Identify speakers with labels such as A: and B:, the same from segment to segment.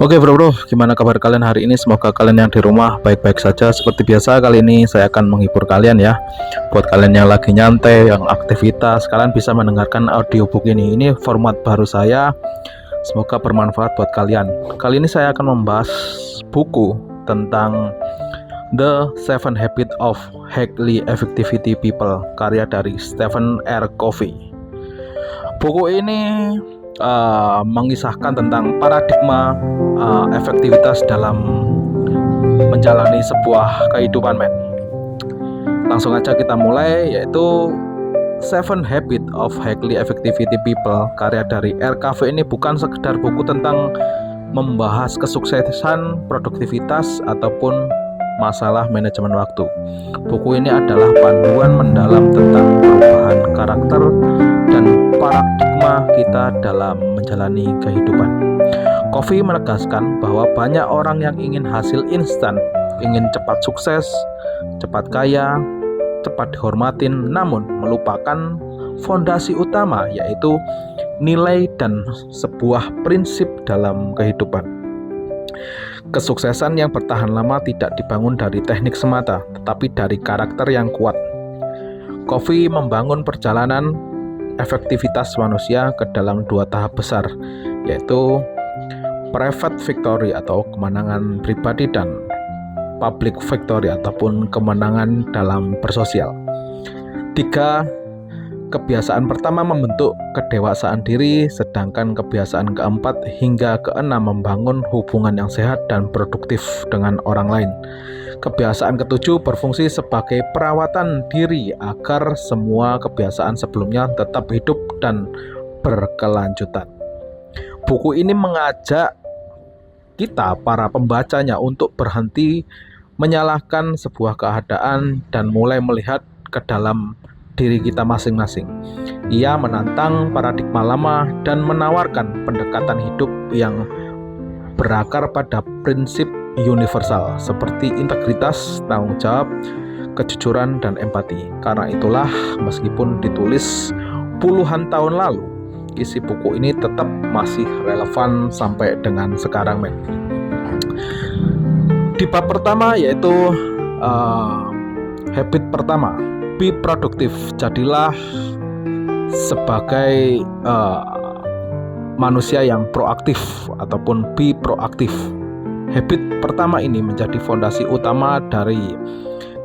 A: Oke bro, gimana kabar kalian hari ini? Semoga kalian yang di rumah baik-baik saja. Seperti biasa, kali ini saya akan menghibur kalian ya. Buat kalian yang lagi nyantai, yang aktivitas, kalian bisa mendengarkan audiobook ini. Ini format baru saya. Semoga bermanfaat buat kalian. Kali ini saya akan membahas buku tentang The Seven Habits of Highly Effective People, karya dari Stephen R. Covey. Buku ini mengisahkan tentang paradigma efektivitas dalam menjalani sebuah kehidupan, men. Langsung aja kita mulai, yaitu Seven Habits of Highly Effective People, karya dari R. Covey. Ini bukan sekedar buku tentang membahas kesuksesan, produktivitas, ataupun masalah manajemen waktu. Buku ini adalah panduan mendalam tentang perubahan karakter dan paradigma kita dalam menjalani kehidupan. Covey menegaskan bahwa banyak orang yang ingin hasil instan, ingin cepat sukses, cepat kaya, cepat dihormatin, namun melupakan fondasi utama, yaitu nilai dan sebuah prinsip dalam kehidupan. Kesuksesan yang bertahan lama tidak dibangun dari teknik semata, tetapi dari karakter yang kuat. Covey membangun perjalanan efektivitas manusia ke dalam dua tahap besar, yaitu private victory atau kemenangan pribadi dan public victory ataupun kemenangan dalam bersosial. 3. Kebiasaan pertama membentuk kedewasaan diri, sedangkan kebiasaan keempat hingga keenam membangun hubungan yang sehat dan produktif dengan orang lain. Kebiasaan ketujuh berfungsi sebagai perawatan diri agar semua kebiasaan sebelumnya tetap hidup dan berkelanjutan. Buku ini mengajak kita, para pembacanya, untuk berhenti menyalahkan sebuah keadaan dan mulai melihat ke dalam diri kita masing-masing. Ia menantang paradigma lama dan menawarkan pendekatan hidup yang berakar pada prinsip universal seperti integritas, tanggung jawab, kejujuran, dan empati. Karena itulah, meskipun ditulis puluhan tahun lalu, isi buku ini tetap masih relevan sampai dengan sekarang, men. Di bab pertama, yaitu habit pertama, be produktif. Jadilah sebagai manusia yang proaktif ataupun be proaktif. Habit pertama ini menjadi fondasi utama dari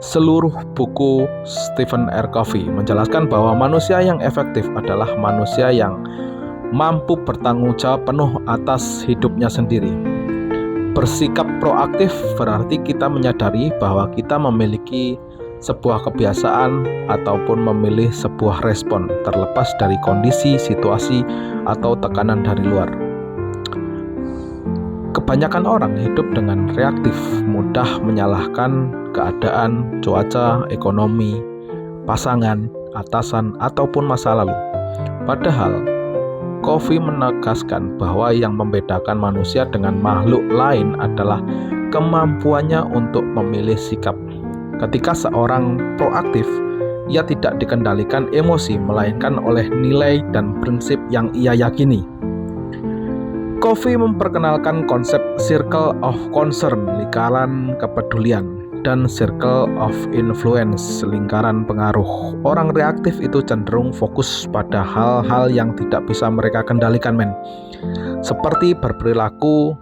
A: seluruh buku Stephen R. Covey, menjelaskan bahwa manusia yang efektif adalah manusia yang mampu bertanggung jawab penuh atas hidupnya sendiri. Bersikap proaktif berarti kita menyadari bahwa kita memiliki sebuah kebiasaan ataupun memilih sebuah respon terlepas dari kondisi, situasi, atau tekanan dari luar. Kebanyakan orang hidup dengan reaktif, mudah menyalahkan keadaan, cuaca, ekonomi, pasangan, atasan, ataupun masa lalu. Padahal Covey menegaskan bahwa yang membedakan manusia dengan makhluk lain adalah kemampuannya untuk memilih sikap. Ketika seorang proaktif, ia tidak dikendalikan emosi, melainkan oleh nilai dan prinsip yang ia yakini. Covey memperkenalkan konsep circle of concern, lingkaran kepedulian, dan circle of influence, lingkaran pengaruh. Orang reaktif itu cenderung fokus pada hal-hal yang tidak bisa mereka kendalikan, men. Seperti berperilaku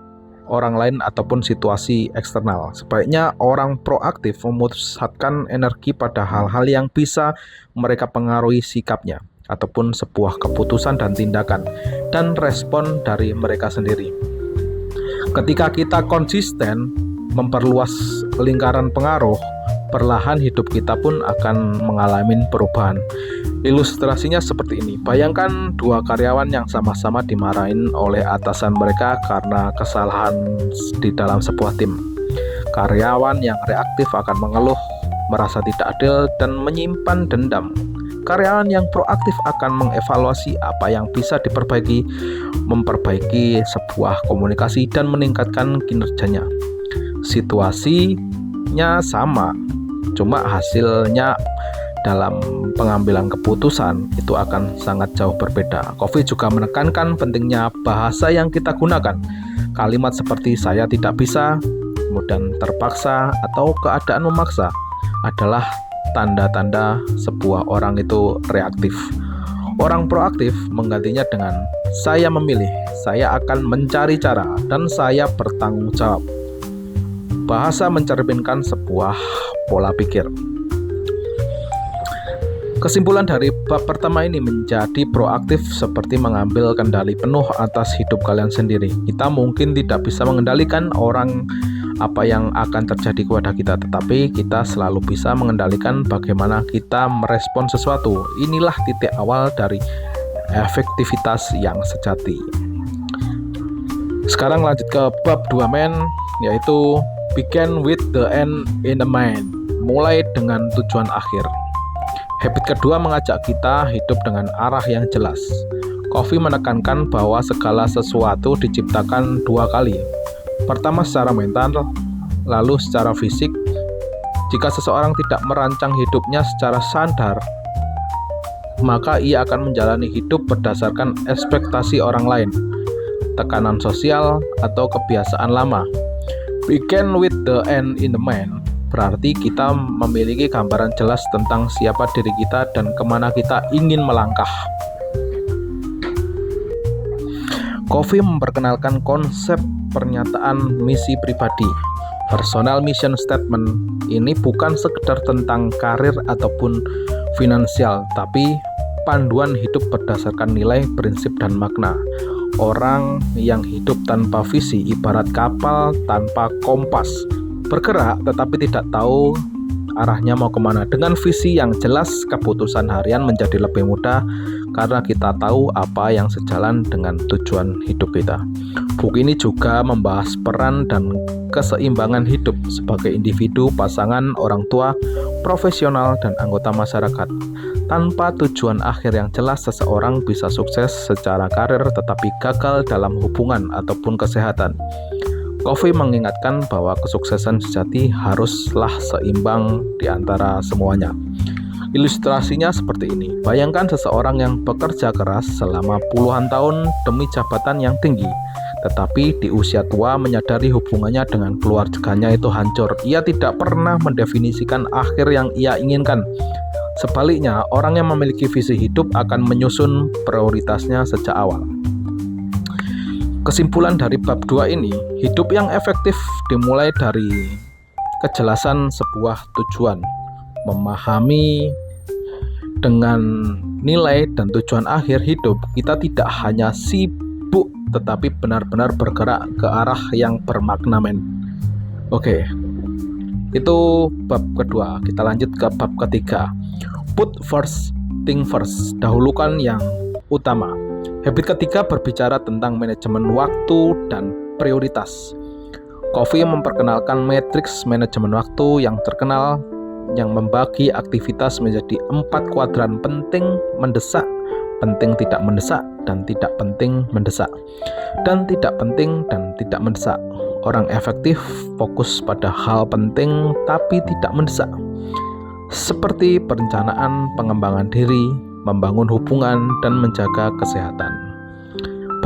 A: orang lain ataupun situasi eksternal. Sebaiknya orang proaktif memusatkan energi pada hal-hal yang bisa mereka pengaruhi sikapnya ataupun sebuah keputusan dan tindakan dan respon dari mereka sendiri. Ketika kita konsisten memperluas lingkaran pengaruh, perlahan hidup kita pun akan mengalami perubahan. Ilustrasinya seperti ini. Bayangkan dua karyawan yang sama-sama dimarahin oleh atasan mereka karena kesalahan di dalam sebuah tim. Karyawan yang reaktif akan mengeluh, merasa tidak adil, dan menyimpan dendam. Karyawan yang proaktif akan mengevaluasi apa yang bisa diperbaiki, memperbaiki sebuah komunikasi, dan meningkatkan kinerjanya. Situasinya sama, cuma hasilnya dalam pengambilan keputusan itu akan sangat jauh berbeda. Covey juga menekankan pentingnya bahasa yang kita gunakan. Kalimat seperti saya tidak bisa, kemudian terpaksa, atau keadaan memaksa adalah tanda-tanda sebuah orang itu reaktif. Orang proaktif menggantinya dengan saya memilih, saya akan mencari cara, dan saya bertanggung jawab. Bahasa mencerminkan sebuah pola pikir. Kesimpulan dari bab pertama ini, menjadi proaktif seperti mengambil kendali penuh atas hidup kalian sendiri. Kita mungkin tidak bisa mengendalikan orang apa yang akan terjadi kepada kita, tetapi kita selalu bisa mengendalikan bagaimana kita merespon sesuatu. Inilah titik awal dari efektivitas yang sejati. Sekarang lanjut ke bab 2 men, yaitu begin with the end in mind. Mulai dengan tujuan akhir. Habit kedua mengajak kita hidup dengan arah yang jelas. Covey menekankan bahwa segala sesuatu diciptakan 2 kali. Pertama secara mental, lalu secara fisik. Jika seseorang tidak merancang hidupnya secara sadar, maka ia akan menjalani hidup berdasarkan ekspektasi orang lain, tekanan sosial, atau kebiasaan lama. Begin with the end in mind berarti kita memiliki gambaran jelas tentang siapa diri kita dan kemana kita ingin melangkah. Covey memperkenalkan konsep pernyataan misi pribadi. Personal mission statement ini bukan sekedar tentang karir ataupun finansial, tapi panduan hidup berdasarkan nilai, prinsip, dan makna. Orang yang hidup tanpa visi ibarat kapal tanpa kompas, bergerak tetapi tidak tahu arahnya mau kemana. Dengan visi yang jelas, keputusan harian menjadi lebih mudah karena kita tahu apa yang sejalan dengan tujuan hidup kita. Buku ini juga membahas peran dan keseimbangan hidup sebagai individu, pasangan, orang tua, profesional, dan anggota masyarakat. Tanpa tujuan akhir yang jelas, seseorang bisa sukses secara karir tetapi gagal dalam hubungan ataupun kesehatan. Covey mengingatkan bahwa kesuksesan sejati haruslah seimbang di antara semuanya. Ilustrasinya seperti ini. Bayangkan seseorang yang bekerja keras selama puluhan tahun demi jabatan yang tinggi, tetapi di usia tua menyadari hubungannya dengan keluarganya itu hancur. Ia tidak pernah mendefinisikan akhir yang ia inginkan. Sebaliknya, orang yang memiliki visi hidup akan menyusun prioritasnya sejak awal. Kesimpulan dari bab 2 ini, hidup yang efektif dimulai dari kejelasan sebuah tujuan. Memahami dengan nilai dan tujuan akhir hidup, kita tidak hanya sibuk tetapi benar-benar bergerak ke arah yang bermakna men. Oke, itu bab kedua. Kita lanjut ke bab ketiga. Put first thing first, dahulukan yang utama. Habit ketiga berbicara tentang manajemen waktu dan prioritas. Covey memperkenalkan matriks manajemen waktu yang terkenal, yang membagi aktivitas menjadi 4 kuadran: penting, mendesak, penting tidak mendesak, dan tidak penting mendesak, dan tidak penting dan tidak mendesak. Orang efektif fokus pada hal penting tapi tidak mendesak, seperti perencanaan, pengembangan diri, membangun hubungan, dan menjaga kesehatan.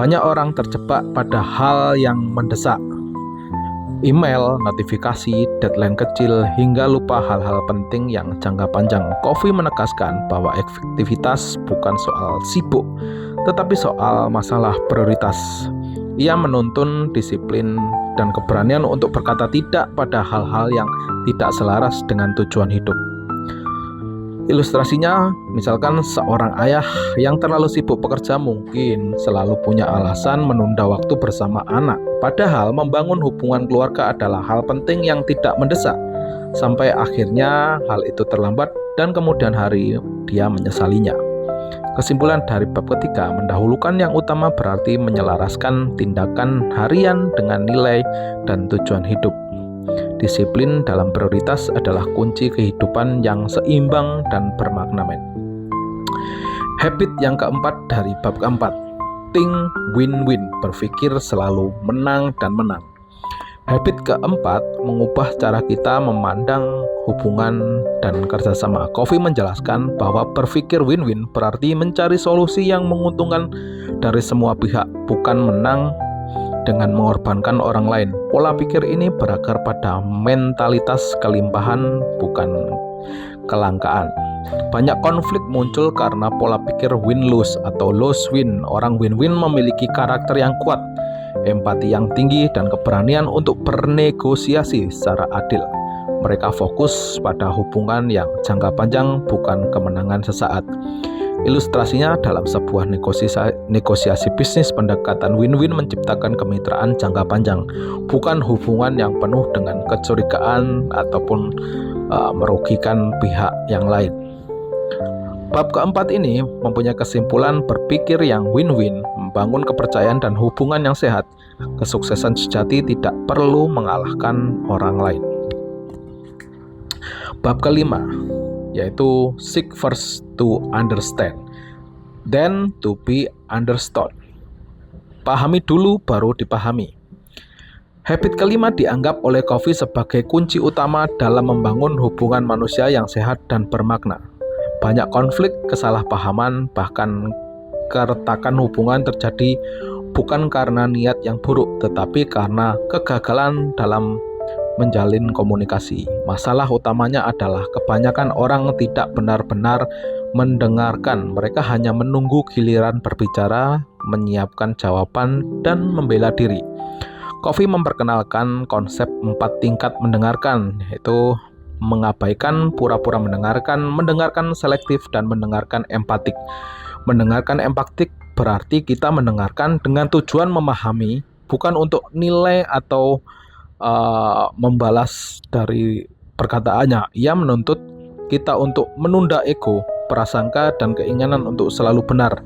A: Banyak orang terjebak pada hal yang mendesak, email, notifikasi, deadline kecil, hingga lupa hal-hal penting yang jangka panjang. Covey menegaskan bahwa efektivitas bukan soal sibuk, tetapi soal masalah prioritas. Ia menuntun disiplin dan keberanian untuk berkata tidak pada hal-hal yang tidak selaras dengan tujuan hidup. Ilustrasinya, misalkan seorang ayah yang terlalu sibuk bekerja mungkin selalu punya alasan menunda waktu bersama anak. Padahal membangun hubungan keluarga adalah hal penting yang tidak mendesak. Sampai akhirnya hal itu terlambat dan kemudian hari dia menyesalinya. Kesimpulan dari bab ketiga, mendahulukan yang utama berarti menyelaraskan tindakan harian dengan nilai dan tujuan hidup. Disiplin dalam prioritas adalah kunci kehidupan yang seimbang dan bermakna men. Habit yang keempat dari bab keempat, think win-win, berpikir selalu menang dan menang. Habit keempat mengubah cara kita memandang hubungan dan kerjasama. Covey menjelaskan bahwa berpikir win-win berarti mencari solusi yang menguntungkan dari semua pihak, bukan menang dengan mengorbankan orang lain. Pola pikir ini berakar pada mentalitas kelimpahan, bukan kelangkaan. Banyak konflik muncul karena pola pikir win-lose atau lose-win. Orang win-win memiliki karakter yang kuat, empati yang tinggi, dan keberanian untuk bernegosiasi secara adil. Mereka fokus pada hubungan yang jangka panjang, bukan kemenangan sesaat. Ilustrasinya, dalam sebuah negosiasi bisnis, pendekatan win-win menciptakan kemitraan jangka panjang, bukan hubungan yang penuh dengan kecurigaan ataupun merugikan pihak yang lain. Bab keempat ini mempunyai kesimpulan berpikir yang win-win, membangun kepercayaan dan hubungan yang sehat. Kesuksesan sejati tidak perlu mengalahkan orang lain. Bab kelima, yaitu seek first to understand, then to be understood. Pahami dulu baru dipahami. Habit kelima dianggap oleh Covey sebagai kunci utama dalam membangun hubungan manusia yang sehat dan bermakna. Banyak konflik, kesalahpahaman, bahkan keretakan hubungan terjadi bukan karena niat yang buruk, tetapi karena kegagalan dalam menjalin komunikasi. Masalah utamanya adalah kebanyakan orang tidak benar-benar mendengarkan. Mereka hanya menunggu giliran berbicara, menyiapkan jawaban, dan membela diri. Covey memperkenalkan konsep 4 tingkat mendengarkan, yaitu mengabaikan, pura-pura mendengarkan selektif, dan mendengarkan empatik. Mendengarkan empatik berarti kita mendengarkan dengan tujuan memahami, bukan untuk nilai atau membalas dari perkataannya. Ia menuntut kita untuk menunda ego, prasangka, dan keinginan untuk selalu benar.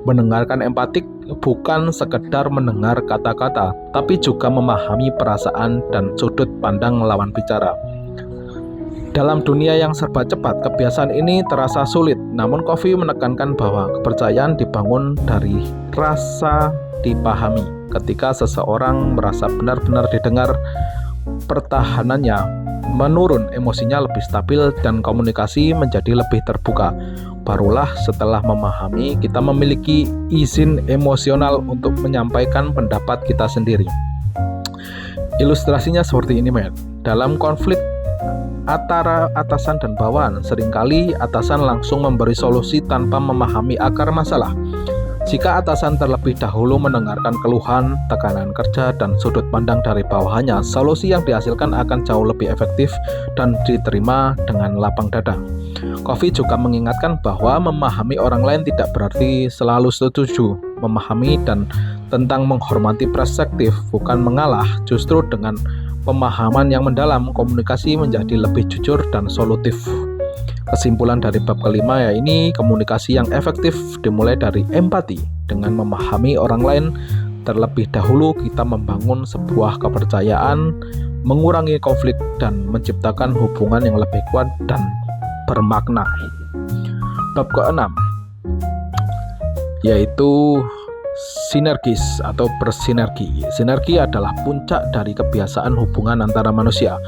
A: Mendengarkan empatik bukan sekedar mendengar kata-kata, tapi juga memahami perasaan dan sudut pandang lawan bicara. Dalam dunia yang serba cepat, kebiasaan ini terasa sulit. Namun Covey menekankan bahwa kepercayaan dibangun dari rasa dipahami. Ketika seseorang merasa benar-benar didengar, pertahanannya menurun, emosinya lebih stabil, dan komunikasi menjadi lebih terbuka. Barulah setelah memahami, kita memiliki izin emosional untuk menyampaikan pendapat kita sendiri. Ilustrasinya seperti ini, men. Dalam konflik antara atasan dan bawahan, seringkali atasan langsung memberi solusi tanpa memahami akar masalah. Jika atasan terlebih dahulu mendengarkan keluhan, tekanan kerja, dan sudut pandang dari bawahannya, solusi yang dihasilkan akan jauh lebih efektif dan diterima dengan lapang dada. Covey juga mengingatkan bahwa memahami orang lain tidak berarti selalu setuju. Memahami dan tentang menghormati perspektif, bukan mengalah. Justru dengan pemahaman yang mendalam, komunikasi menjadi lebih jujur dan solutif. Kesimpulan dari bab kelima, yaitu komunikasi yang efektif dimulai dari empati. Dengan memahami orang lain terlebih dahulu, kita membangun sebuah kepercayaan, mengurangi konflik, dan menciptakan hubungan yang lebih kuat dan bermakna. Bab keenam, yaitu sinergis atau bersinergi. Sinergi adalah puncak dari kebiasaan hubungan antara manusia.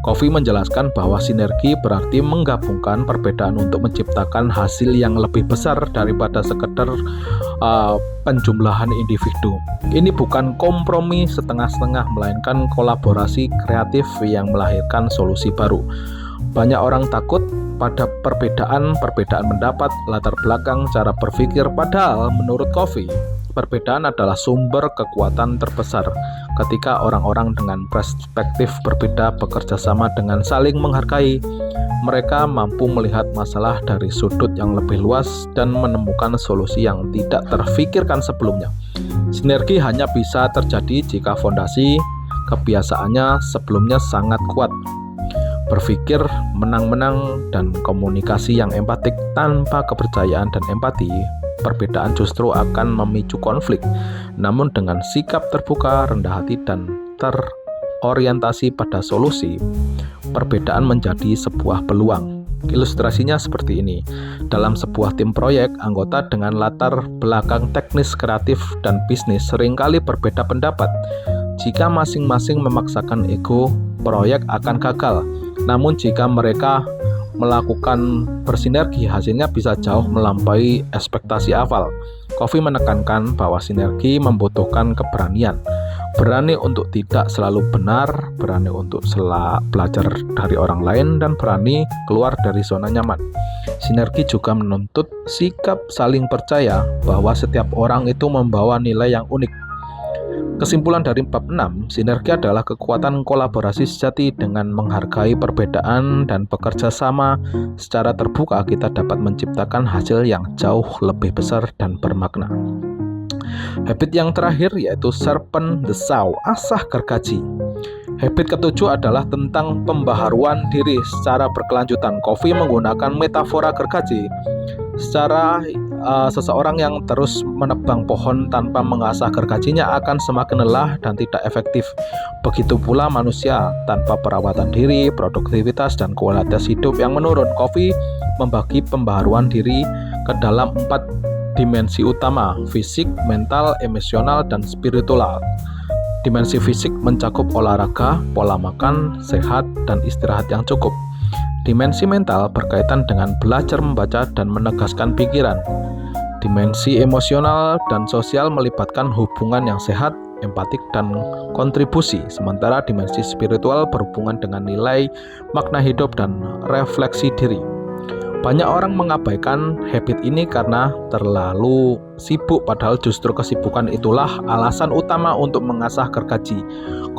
A: Covey menjelaskan bahwa sinergi berarti menggabungkan perbedaan untuk menciptakan hasil yang lebih besar daripada sekedar penjumlahan individu. Ini bukan kompromi setengah-setengah, melainkan kolaborasi kreatif yang melahirkan solusi baru. Banyak orang takut pada perbedaan pendapat, latar belakang, cara berpikir, padahal menurut Covey, perbedaan adalah sumber kekuatan terbesar. Ketika orang-orang dengan perspektif berbeda bekerja sama dengan saling menghargai, mereka mampu melihat masalah dari sudut yang lebih luas dan menemukan solusi yang tidak terfikirkan sebelumnya. Sinergi hanya bisa terjadi jika fondasi kebiasaannya sebelumnya sangat kuat. Berpikir menang-menang dan komunikasi yang empatik. Tanpa kepercayaan dan empati, perbedaan justru akan memicu konflik. Namun dengan sikap terbuka, rendah hati, dan terorientasi pada solusi, perbedaan menjadi sebuah peluang. Ilustrasinya seperti ini. Dalam sebuah tim proyek, anggota dengan latar belakang teknis, kreatif, dan bisnis seringkali berbeda pendapat. Jika masing-masing memaksakan ego, proyek akan gagal. Namun jika mereka melakukan bersinergi, hasilnya bisa jauh melampaui ekspektasi awal. Covey menekankan bahwa sinergi membutuhkan keberanian, Berani untuk tidak selalu benar, berani untuk belajar dari orang lain, dan berani keluar dari zona nyaman. Sinergi juga menuntut sikap saling percaya bahwa setiap orang itu membawa nilai yang unik. Kesimpulan dari bab 6, sinergi adalah kekuatan kolaborasi sejati. Dengan menghargai perbedaan dan bekerja sama secara terbuka, kita dapat menciptakan hasil yang jauh lebih besar dan bermakna. Habit yang terakhir yaitu sharpen the saw, asah gergaji. Habit ketujuh adalah tentang pembaharuan diri secara berkelanjutan. Covey menggunakan metafora gergaji. Secara seseorang yang terus menebang pohon tanpa mengasah gergajinya akan semakin lelah dan tidak efektif. Begitu pula manusia tanpa perawatan diri, produktivitas dan kualitas hidup yang menurun. Covey membagi pembaharuan diri ke dalam 4 dimensi utama: fisik, mental, emosional, dan spiritual. Dimensi fisik mencakup olahraga, pola makan sehat, dan istirahat yang cukup. Dimensi mental berkaitan dengan belajar membaca dan menegaskan pikiran. Dimensi emosional dan sosial melibatkan hubungan yang sehat, empatik, dan kontribusi. Sementara dimensi spiritual berhubungan dengan nilai, makna hidup, dan refleksi diri. Banyak orang mengabaikan habit ini karena terlalu sibuk, padahal justru kesibukan itulah alasan utama untuk mengasah gergaji.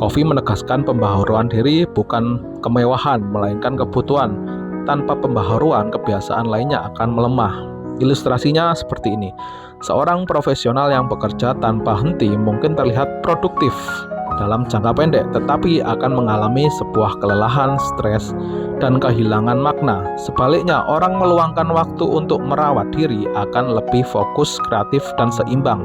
A: Covey menegaskan pembaharuan diri bukan kemewahan, melainkan kebutuhan. Tanpa pembaharuan, kebiasaan lainnya akan melemah. Ilustrasinya seperti ini. Seorang profesional yang bekerja tanpa henti mungkin terlihat produktif dalam jangka pendek, tetapi akan mengalami sebuah kelelahan, stres, dan kehilangan makna. Sebaliknya, orang meluangkan waktu untuk merawat diri akan lebih fokus, kreatif, dan seimbang.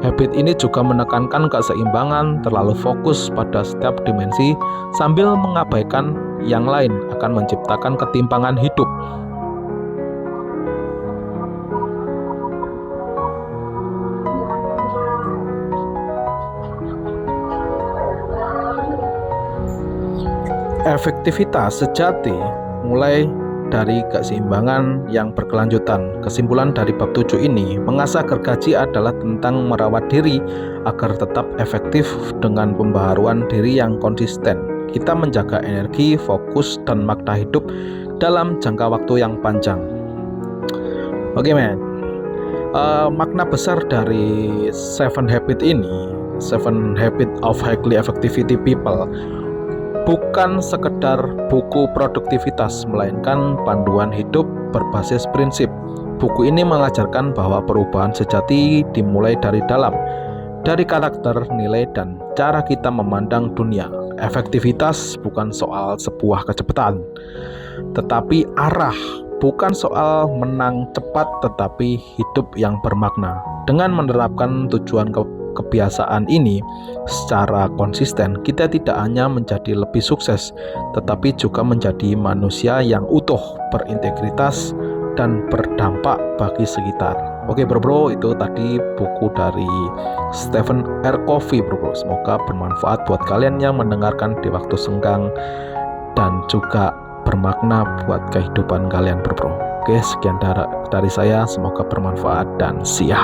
A: Habit ini juga menekankan keseimbangan. Terlalu fokus pada setiap dimensi sambil mengabaikan yang lain akan menciptakan ketimpangan hidup. Efektivitas sejati mulai dari keseimbangan yang berkelanjutan. Kesimpulan dari bab 7 ini, mengasah gergaji adalah tentang merawat diri agar tetap efektif dengan pembaharuan diri yang konsisten. Kita menjaga energi, fokus, dan makna hidup dalam jangka waktu yang panjang. Oke, makna besar dari 7 habit ini, 7 habit of highly effectivity people, bukan sekedar buku produktivitas, melainkan panduan hidup berbasis prinsip. Buku ini mengajarkan bahwa perubahan sejati dimulai dari dalam, dari karakter, nilai, dan cara kita memandang dunia. Efektivitas bukan soal sebuah kecepatan, tetapi arah. Bukan soal menang cepat, tetapi hidup yang bermakna. Dengan menerapkan tujuan kebiasaan ini secara konsisten, kita tidak hanya menjadi lebih sukses, tetapi juga menjadi manusia yang utuh, berintegritas, dan berdampak bagi sekitar. Oke bro, itu tadi buku dari Stephen R. Covey bro. Semoga bermanfaat buat kalian yang mendengarkan di waktu senggang dan juga bermakna buat kehidupan kalian bro. Oke, sekian dari saya, semoga bermanfaat dan see ya.